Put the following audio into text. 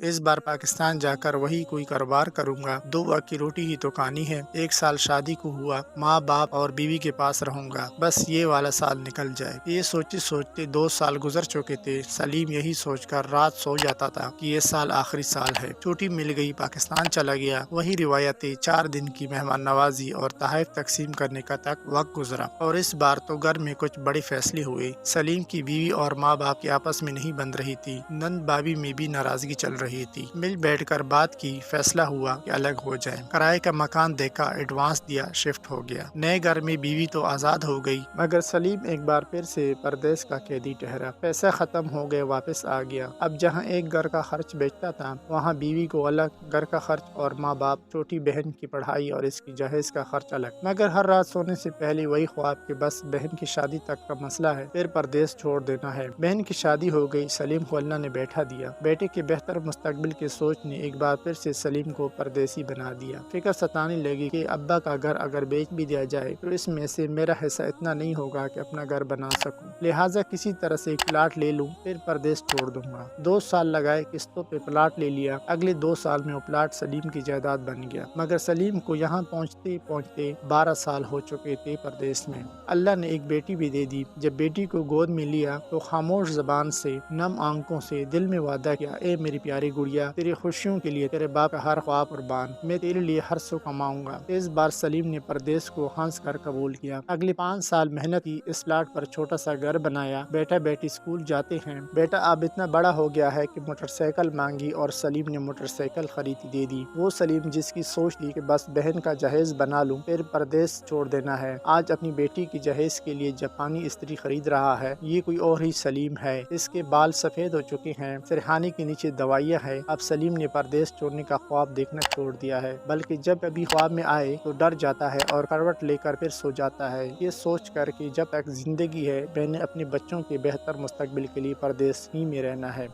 इस बार पाकिस्तान जाकर वही कोई कारोबार करूंगा। 2 वक्त की रोटी ही तो खानी है। 1 साल शादी को हुआ, माँ बाप और बीवी के पास रहूंगा, बस ये वाला साल निकल जाए। ये सोचते सोचते 2 साल गुजर चुके थे। सलीम यही सोचकर रात सो जाता था कि ये साल आखिरी साल है। छुट्टी मिल गई, पाकिस्तान चला गया। वही रिवायतें, 4 दिन की मेहमान नवाजी और तहफ़ तकसीम करने का तक वक्त गुजरा। और इस बार तो घर में कुछ बड़े फैसले हुए। सलीम की बीवी और माँ बाप की आपस में नहीं बन रही थी। नंद भाभी में भी नाराजगी चल रही थी। मिल बैठकर बात की, फैसला हुआ कि अलग हो जाए। किराए का मकान देखा, एडवांस दिया, शिफ्ट हो गया। नए घर में बीवी तो आजाद हो गई, मगर सलीम एक बार फिर से परदेश का कैदी ठहरा। पैसा खत्म हो गए, वापस आ गया। अब जहाँ एक घर का खर्च बेचता था, वहाँ बीवी को अलग, घर का खर्च और माँ बाप, छोटी बहन की पढ़ाई और इसकी जहेज का खर्च अलग। मगर हर रात सोने से पहले वही ख्वाब कि बस बहन की शादी तक का मसला है, फिर परदेश छोड़ देना है। बहन की शादी हो गई, सलीम को अल्लाह ने बैठा दिया। बेटे के बेहतर मुस्तकबिल की सोच ने एक बार फिर से सलीम को परदेसी बना दिया। फिक्र सताने लगी कि अब्बा का घर अगर बेच भी दिया जाए तो इसमें से मेरा हिस्सा इतना नहीं होगा कि अपना घर बना सकूं। लिहाजा किसी तरह से एक प्लाट ले लूं, फिर परदेश छोड़ दूंगा। 2 साल लगाए, किस्तों पे प्लाट ले लिया। अगले 2 साल में वो प्लाट सलीम की जायदाद बन गया। मगर सलीम को यहाँ पहुँचते पहुँचते 12 साल हो चुके थे परदेश में। अल्लाह ने एक बेटी भी दे दी। जब बेटी को गोद में लिया तो खामोश जबान से, नम आंखों से दिल में वादा किया, ए मेरी प्यारी गुड़िया, तेरी खुशियों के लिए तेरे बाप का हर ख्वाब कुर्बान, मैं तेरे लिए हर सो कमाऊंगा। इस बार सलीम ने परदेश को हंस कर कबूल किया। अगले 5 साल मेहनत की, इस प्लाट पर छोटा सा घर बनाया। बेटा बेटी स्कूल जाते हैं। बेटा अब इतना बड़ा हो गया है कि मोटरसाइकिल मांगी और सलीम ने मोटरसाइकिल खरीद दे दी। वो सलीम जिसकी सोच थी कि बस बहन का जहेज बना लूं, फिर परदेश छोड़ देना है, आज अपनी बेटी की जहेज के लिए जापानी इस्त्री खरीद रहा है। ये कोई और ही सलीम है। इसके बाल सफेद हो चुके हैं, सिरहाने के नीचे दवाइयाँ हैं। अब सलीम ने परदेश छोड़ने का ख्वाब देखना छोड़ दिया है, बल्कि जब कभी ख्वाब में आए तो डर जाता है और करवट लेकर फिर सो जाता है, ये सोच कर कि जब तक जिंदगी है मैंने अपने बच्चों के बेहतर मुस्तकबिल के लिए परदेश ही में रहना है।